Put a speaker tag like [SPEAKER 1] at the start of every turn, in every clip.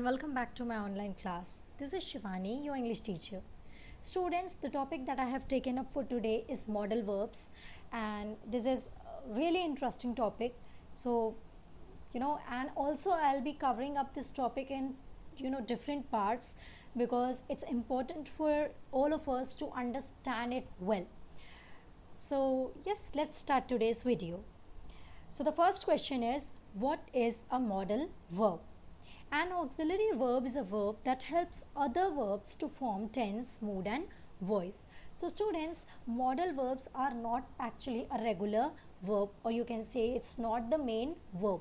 [SPEAKER 1] and welcome back to my online class. This is Shivani, your English teacher. Students, the topic that I have taken up for today is modal verbs, and this is a really interesting topic. So, and also I'll be covering up this topic in different parts because it's important for all of us to understand it well. So, yes, let's start today's video. So, the first question is, what is a modal verb? An auxiliary verb is a verb that helps other verbs to form tense, mood and voice. So students, modal verbs are not actually a regular verb, or you can say it's not the main verb.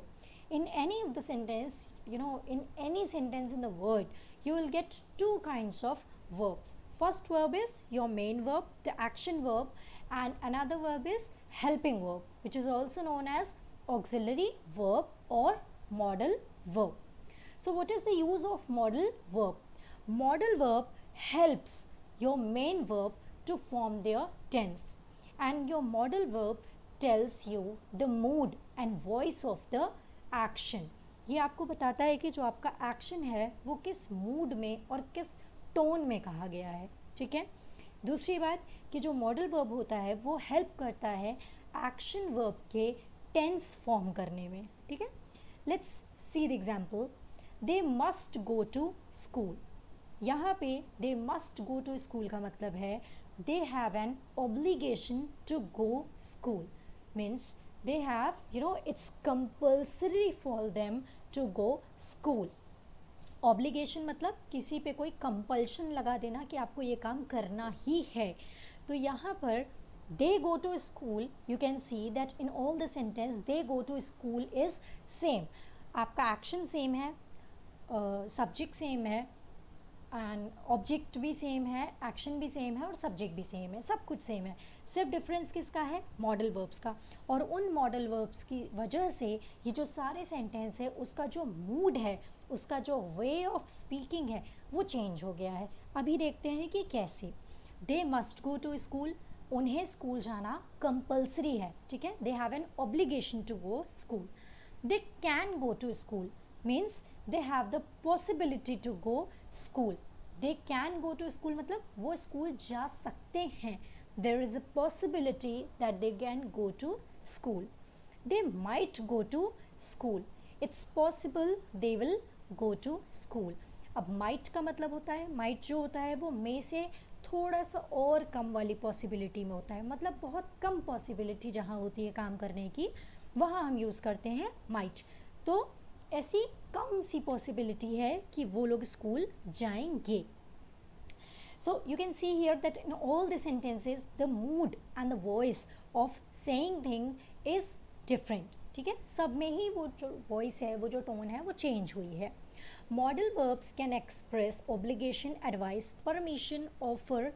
[SPEAKER 1] In any of the sentence, in any sentence in the word, you will get two kinds of verbs. First verb is your main verb, the action verb, and another verb is helping verb, which is also known as auxiliary verb or modal verb. So what is the use of modal verb? Modal verb helps your main verb to form their tense, and your modal verb tells you the mood and voice of the action. ये आपको बताता है कि जो आपका action है वो किस मूड में और किस टोन में कहा गया है. ठीक है. दूसरी बात कि जो मॉडल वर्ब होता है वो हेल्प करता है एक्शन वर्ब के टेंस फॉर्म करने में. ठीक है. Let's see the example. They must go to school. यहाँ पे they must go to school का मतलब है they have an obligation to go school. Means they have, it's compulsory for them to go school. Obligation मतलब किसी पे कोई compulsion लगा देना कि आपको ये काम करना ही है. तो यहाँ पर they go to school, you can see that in all the sentence they go to school is same. आपका एक्शन सेम है, सब्जेक्ट सेम है, एंड ऑब्जेक्ट भी सेम है, एक्शन भी सेम है और सब्जेक्ट भी सेम है, सब कुछ सेम है. सिर्फ डिफरेंस किसका है? मॉडल वर्ब्स का. और उन मॉडल वर्ब्स की वजह से ये जो सारे सेंटेंस है उसका जो मूड है, उसका जो वे ऑफ स्पीकिंग है वो चेंज हो गया है. अभी देखते हैं कि कैसे. They must go to school, उन्हें स्कूल जाना कंपल्सरी है. ठीक है. They have an obligation to go school. They can go to school means they have the possibility to go school. They can go to school मतलब वो school जा सकते हैं. There is a possibility that they can go to school. They might go to school. It's possible they will go to school. अब might का मतलब होता है, माइट जो होता है वो मे से थोड़ा सा और कम वाली पॉसिबिलिटी में होता है. मतलब बहुत कम पॉसिबिलिटी जहाँ होती है काम करने की, वहाँ हम यूज़ करते हैं माइट. तो ऐसी कम सी पॉसिबिलिटी है कि वो लोग स्कूल जाएंगे. So you can see here that in all the sentences the mood and the voice of saying thing is different. ठीक है. सब में ही वो जो वॉइस है, वो जो टोन है वो चेंज हुई है. Modal verbs can express obligation, advice, permission, offer,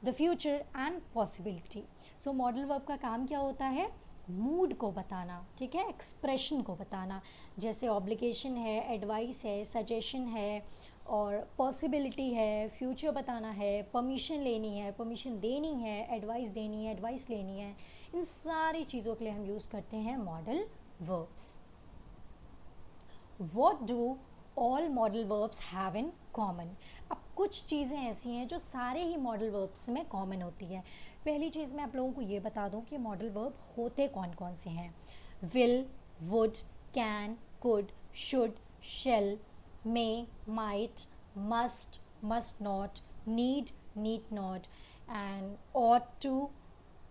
[SPEAKER 1] the future and possibility. So modal verb का काम क्या होता है? मूड को बताना. ठीक है. एक्सप्रेशन को बताना. जैसे ऑब्लिगेशन है, एडवाइस है, सजेशन है और पॉसिबिलिटी है, फ्यूचर बताना है, परमिशन लेनी है, परमिशन देनी है, एडवाइस देनी है, एडवाइस लेनी है. इन सारी चीज़ों के लिए हम यूज़ करते हैं modal verbs. What do all modal verbs have in common? अब कुछ चीज़ें ऐसी हैं जो सारे ही मॉडल वर्ब्स में कॉमन होती है. पहली चीज़ मैं आप लोगों को ये बता दूं कि मॉडल वर्ब होते कौन कौन से हैं. Will, would, can, could, should, shall, may, might, must, must not, need, need not, and ought to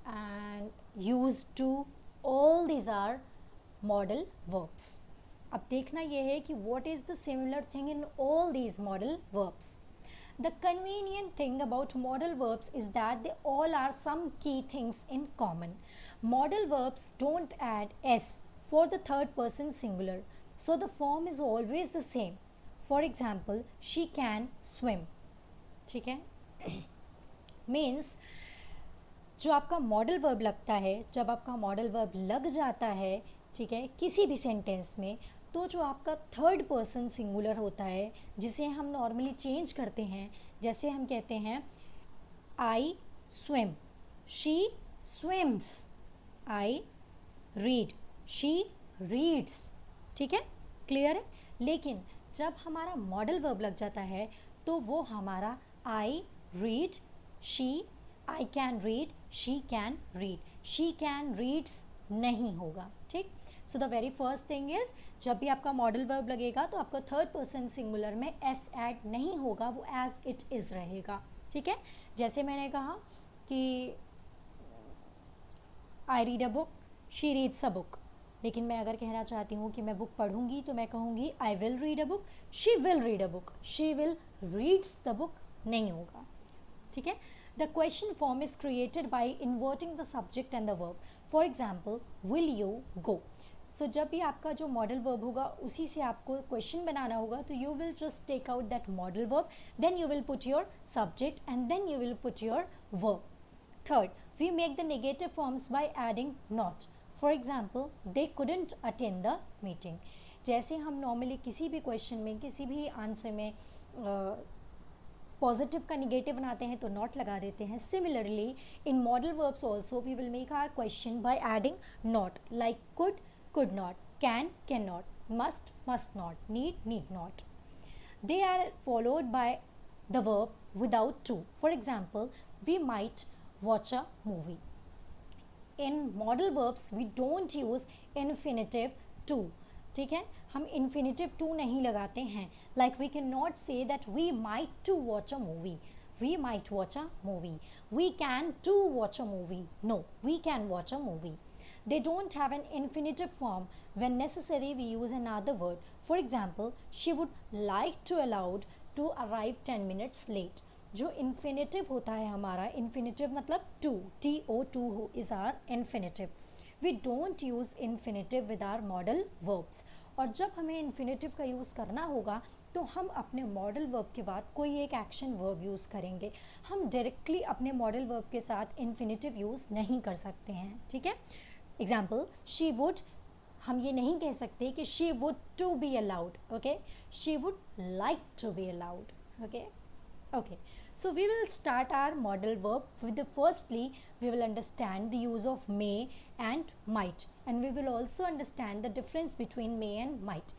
[SPEAKER 1] and used to. all these are modal verbs. अब देखना ये है कि what is the similar thing in all these modal verbs. The convenient thing about modal verbs is that they all are some key things in common. Modal verbs don't add s for the third person singular, so the form is always the same. For example, she can swim. ठीक है. Means जो आपका modal verb लगता है, जब आपका modal verb लग जाता है, ठीक है, किसी भी सेंटेंस में, तो जो आपका थर्ड पर्सन सिंगुलर होता है जिसे हम नॉर्मली चेंज करते हैं, जैसे हम कहते हैं I swim, she swims, I read, she reads. ठीक है. क्लियर है. लेकिन जब हमारा मॉडल वर्ब लग जाता है तो वो हमारा I read, she, I can read, she can read, she can reads नहीं होगा. ठीक. So the very first thing is, जब भी आपका मॉडल वर्ब लगेगा तो आपका थर्ड पर्सन सिंगुलर में एस ऐड नहीं होगा, वो एज इट इज़ रहेगा. ठीक है. जैसे मैंने कहा कि I read a book, she reads a book. लेकिन मैं अगर कहना चाहती हूँ कि मैं बुक पढ़ूंगी तो मैं कहूँगी I will read a book, she will read a book, she will reads the book नहीं होगा. ठीक है. The question form is created by inverting the subject and the verb. For example, will you go. So जब भी आपका जो modal verb होगा उसी से आपको क्वेश्चन बनाना होगा, तो you will just take out that modal verb, then you will put your subject and then you will put your verb. Third, we make the negative forms by adding not. For example, they couldn't attend the meeting. जैसे हम normally किसी भी question में, किसी भी answer में positive का negative बनाते हैं तो नॉट लगा देते हैं. Similarly in modal verbs also we will make our question by adding not, like could not, can not, must not, need not. They are followed by the verb without to. For example, we might watch a movie. In modal verbs we don't use infinitive to. ठीक है. हम infinitive to नहीं लगाते हैं. Like we cannot say that we might to watch a movie. We might watch a movie. We can to watch a movie. No, we can watch a movie. They don't have an infinitive form. When necessary we use another word. For example, she would like to allowed to arrive 10 minutes late. जो infinitive होता है हमारा, infinitive मतलब to, to is our infinitive. We don't use infinitive with our modal verbs. और जब हमें infinitive का use करना होगा तो हम अपने मॉडल वर्ब के बाद कोई एक एक्शन वर्ब यूज़ करेंगे. हम डायरेक्टली अपने मॉडल वर्ब के साथ इन्फिनेटिव यूज़ नहीं कर सकते हैं. ठीक है. एग्जाम्पल, शी वुड, हम ये नहीं कह सकते कि she would to be allowed. Okay, she would like to be allowed. Okay, so we will start our modal verb with the firstly we will understand the use of may and might, and we will also understand the difference between may and might.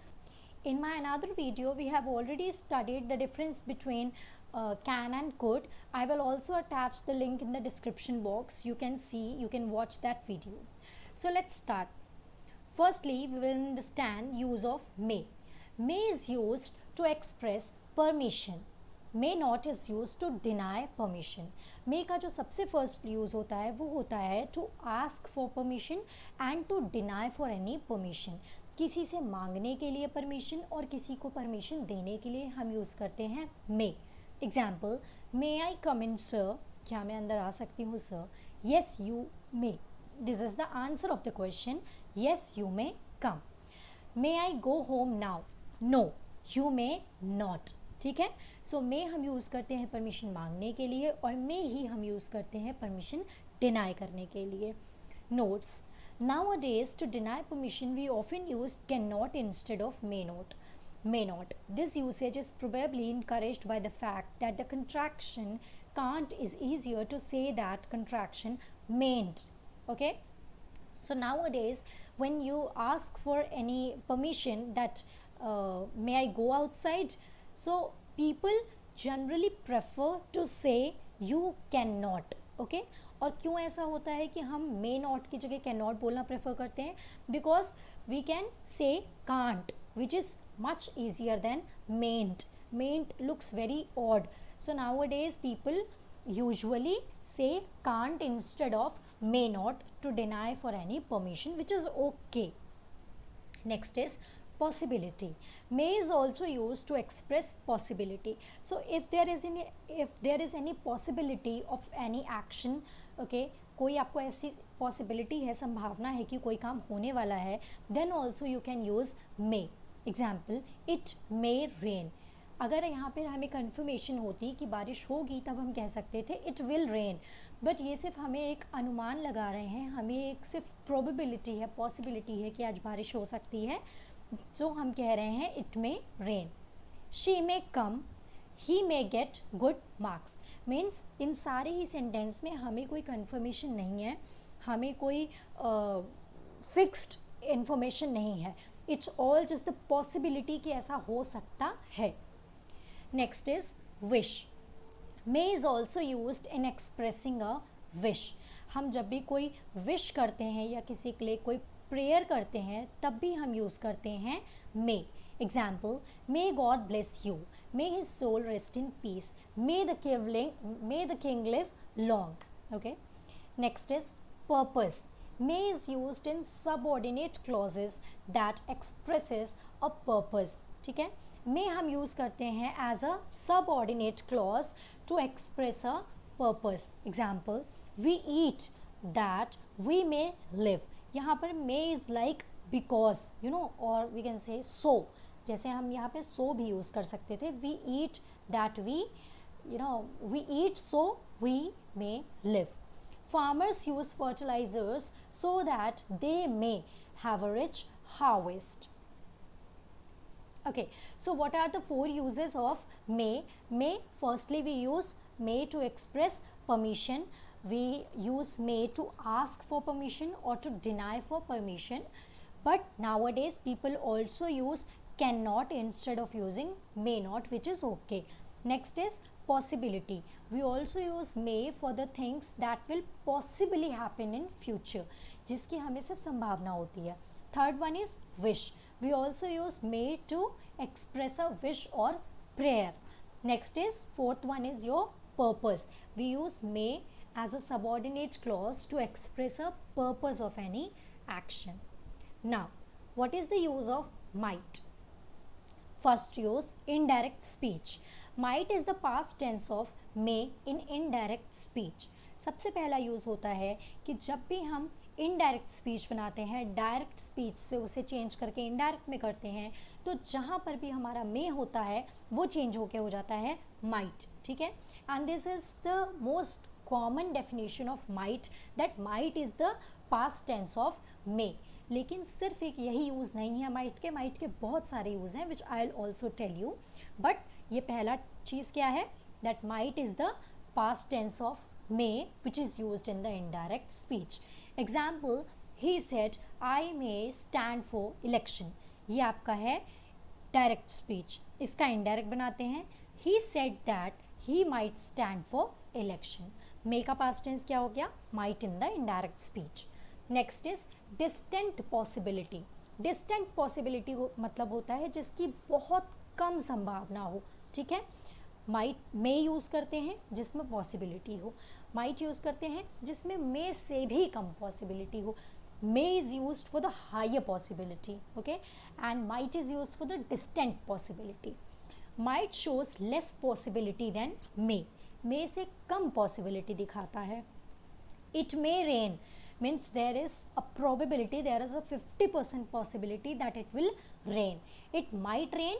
[SPEAKER 1] In my another video we have already studied the difference between can and could. I will also attach the link in the description box. You can see, you can watch that video. So let's start. Firstly we will understand use of may. May is used to express permission. May not is use to deny permission. May का जो सबसे first use होता है वो होता है to ask for permission and to deny for any permission. किसी से मांगने के लिए परमिशन और किसी को परमिशन देने के लिए हम यूज़ करते हैं मे. एग्जाम्पल, मे आई कम इन सर, क्या मैं अंदर आ सकती हूँ sir? Yes you may. This is the answer of the question, yes you may come. May I go home now? No, you may not. ठीक है. सो मे हम यूज़ करते हैं परमिशन मांगने के लिए और मे ही हम यूज़ करते हैं परमिशन डिनाई करने के लिए. Notes. Nowadays to deny permission we often use cannot instead of may not. This usage is probably encouraged by the fact that the contraction can't is easier to say that contraction mayn't. Okay, so nowadays when you ask for any permission that may I go outside, so people generally prefer to say you cannot. Okay, और क्यों ऐसा होता है कि हम may not की जगह cannot बोलना प्रेफर करते हैं? बिकॉज वी कैन से can't, which is much easier than mayn't. Mayn't looks very odd. So nowadays people usually say can't instead of may not to deny for any permission, which is okay. Next is possibility. May is also used to express possibility. So if there is any possibility of any action, okay, कोई आपको ऐसी possibility है, संभावना है कि कोई काम होने वाला है, then also you can use may. Example, it may rain. अगर यहाँ पर हमें confirmation होती कि बारिश होगी तब हम कह सकते थे it will rain. बट ये सिर्फ हमें एक अनुमान लगा रहे हैं, हमें एक सिर्फ probability है, possibility है कि आज बारिश हो सकती है, जो हम कह रहे हैं it may rain. She may come, he may get good marks. Means in सारे ही सेंटेंस में हमें कोई कंफर्मेशन नहीं है, हमें कोई फिक्स्ड इंफॉर्मेशन नहीं है. It's all just the possibility कि ऐसा हो सकता है. Next is wish. May is also use in expressing a wish. हम जब भी कोई विश करते हैं या किसी के लिए कोई प्रेयर करते हैं तब भी हम यूज़ करते हैं may. Example, may God bless you, may his soul rest in peace, may the king live long. Okay. Next is purpose. May is used in subordinate clauses that expresses a purpose. ठीक है, may हम use करते हैं as a subordinate clause to express a purpose. Example, we eat that we may live. यहाँ पर may is like because you know, और we can say सो. जैसे हम यहाँ पे सो भी यूज़ कर सकते थे. We eat that we we eat so we may live. Farmers use fertilizers so that they may have a rich harvest. Okay, so what are the four uses of may? May, firstly we use may to express permission. We use may to ask for permission or to deny for permission. But nowadays people also use cannot instead of using may not, which is okay. Next is possibility. We also use may for the things that will possibly happen in future, जिसकी हमें सिर्फ संभावना होती है. Third one is wish. We also use may to express a wish or prayer. Next is fourth one is your purpose. We use may as a subordinate clause to express a purpose of any action. Now, what is the use of might? First use, indirect speech. Might is the past tense of may in indirect speech. सबसे पहला use होता है कि जब भी हम indirect speech बनाते हैं, डायरेक्ट स्पीच से उसे चेंज करके इनडायरेक्ट में करते हैं, तो जहाँ पर भी हमारा मे होता है वो चेंज होके हो जाता है माइट. ठीक है, and this is the most common definition of might, that might is the past tense of may. लेकिन सिर्फ एक यही यूज़ नहीं है माइट के बहुत सारे यूज़ हैं which I will also tell you. But ये पहला चीज़ क्या है, that might is the past tense of may which is used in the indirect speech. Example, he said I may stand for election. ये आपका है direct speech. इसका indirect बनाते हैं, he said that he might stand for election. May का past tense क्या हो गया, might in the indirect speech. Next is distant possibility. Distant possibility मतलब होता है जिसकी बहुत कम संभावना हो. ठीक है, माइट मे यूज़ करते हैं जिसमें पॉसिबिलिटी हो, माइट यूज़ करते हैं जिसमें मे से भी कम पॉसिबिलिटी हो. May is used for the higher possibility. Okay, and might is used for the distant possibility. Might shows less possibility than may. May से कम पॉसिबिलिटी दिखाता है. It may rain means there is a probability, there is a 50% possibility that it will rain. It might rain,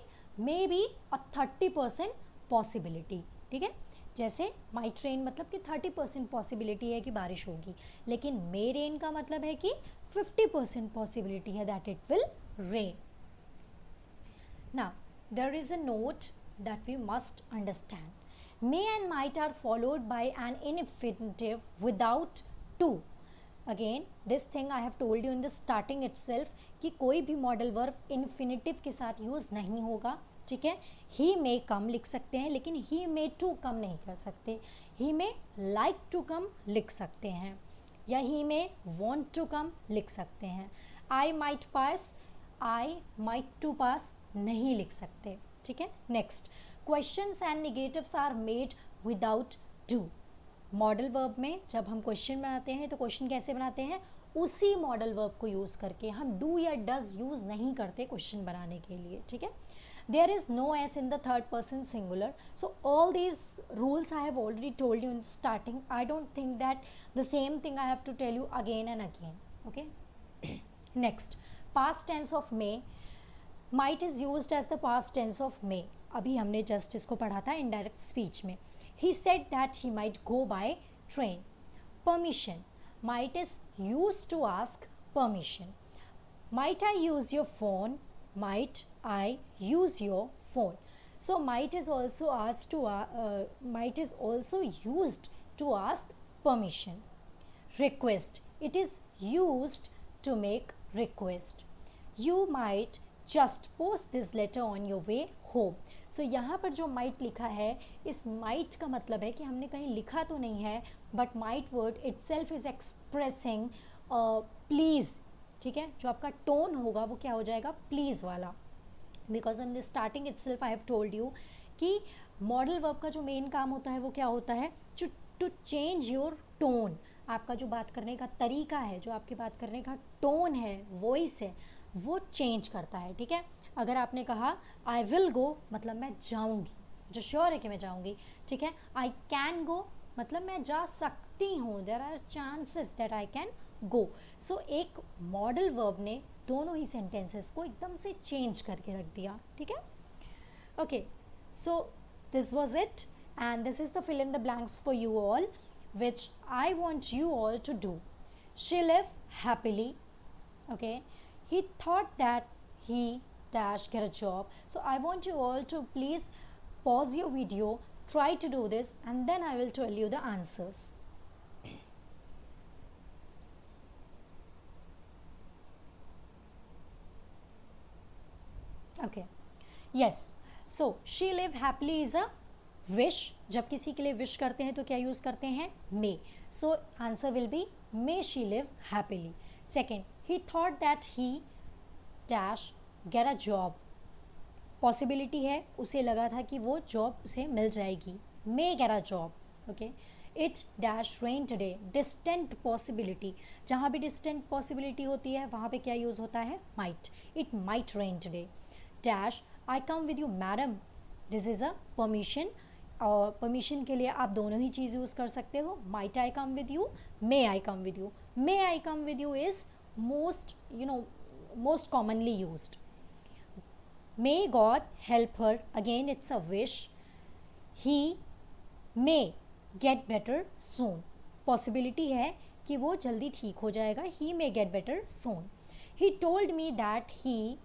[SPEAKER 1] maybe a 30% possibility. ठीक है, जैसे might rain मतलब कि 30% possibility है कि बारिश होगी, लेकिन may rain का मतलब है कि 50% possibility है that it will rain. Now, there is a note that we must understand. May and might are followed by an infinitive without to. Again this thing I have told you in the starting itself कि कोई भी modal verb infinitive के साथ use नहीं होगा. ठीक है, ही मे कम लिख सकते हैं लेकिन ही मे टू कम नहीं कर सकते. ही मे लाइक टू कम लिख सकते हैं या ही मे वॉन्ट टू कम लिख सकते हैं. I might pass, I might to pass नहीं लिख सकते. ठीक है, next, questions and negatives are made without do. Modal verb में जब हम क्वेश्चन बनाते हैं तो क्वेश्चन कैसे बनाते हैं, उसी मॉडल वर्ब को यूज़ करके. हम डू या डज यूज़ नहीं करते क्वेश्चन बनाने के लिए. ठीक है, there is no S in the third person singular. So all these rules I have already told you in starting. I don't think that the same thing I have to tell you again and again. Okay, next, past tense of may. Might is used as the past tense of may. अभी हमने just इसको पढ़ा था indirect speech में. He said that he might go by train. Permission. Might is used to ask permission. Might I use your phone? Might I use your phone? So might is also asked to might is also used to ask permission. Request. It is used to make request. You might just post this letter on your way home. सो यहाँ पर जो might लिखा है, इस might का मतलब है कि हमने कहीं लिखा तो नहीं है, but might word itself is expressing please. ठीक है, जो आपका टोन होगा वो क्या हो जाएगा, प्लीज़ वाला. Because in the starting itself I have told you कि मॉडल वर्ब का जो मेन काम होता है वो क्या होता है, टू चेंज योर टोन. आपका जो बात करने का तरीका है, जो आपके बात करने का टोन है, वॉइस है, वो चेंज करता है. ठीक है, अगर आपने कहा आई विल गो मतलब मैं जाऊँगी, जो श्योर है कि मैं जाऊँगी. ठीक है, आई कैन गो मतलब मैं जा सकती हूँ, there are chances that I can go. So एक मॉडल वर्ब ने दोनों ही सेंटेंसेस को एकदम से चेंज करके रख दिया. ठीक है, okay. So this was it and this is the fill in the blanks for you all which I want you all to do. She lived happily. Okay, he thought that he dash get a job. So I want you all to please pause your video, try to do this, and then I will tell you the answers. Okay, yes. So she lived happily is a wish. जब किसी के लिए wish करते हैं तो क्या use करते हैं, may. So answer will be may she live happily. Second, he thought that he dash get a job. Possibility है, उसे लगा था कि वो जॉब उसे मिल जाएगी, may get a job. okay, it dash rain today. distant possibility, जहाँ भी distant possibility होती है वहाँ पे क्या यूज़ होता है, might. it might rain today. dash I come with you madam. this is a permission. और परमिशन के लिए आप दोनों ही चीज़ यूज़ कर सकते हो, might I come with you, may I come with you. may I come with you is most commonly used. may God help her, again it's a wish. he may get better soon. Possibility है कि वो जल्दी ठीक हो जाएगा, he may get better soon. he told me that he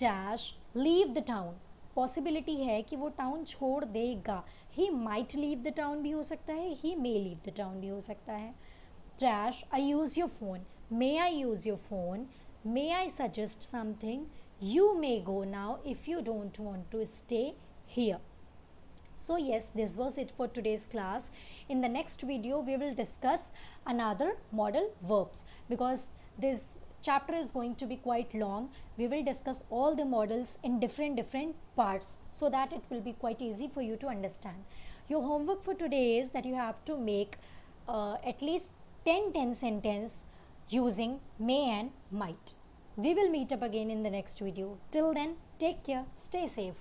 [SPEAKER 1] dash leave the town. Possibility है कि वो टाउन छोड़ देगा, he might leave the town भी हो सकता है, he may leave the town भी हो सकता है. dash I use your phone. may I use your phone. may I suggest something. you may go now if you don't want to stay here. So yes, this was it for today's class. In the next video we will discuss another modal verbs, because this chapter is going to be quite long. We will discuss all the modals in different parts so that it will be quite easy for you to understand. Your homework for today is that you have to make at least 10 sentence using may and might. We will meet up again in the next video. Till then, take care, stay safe.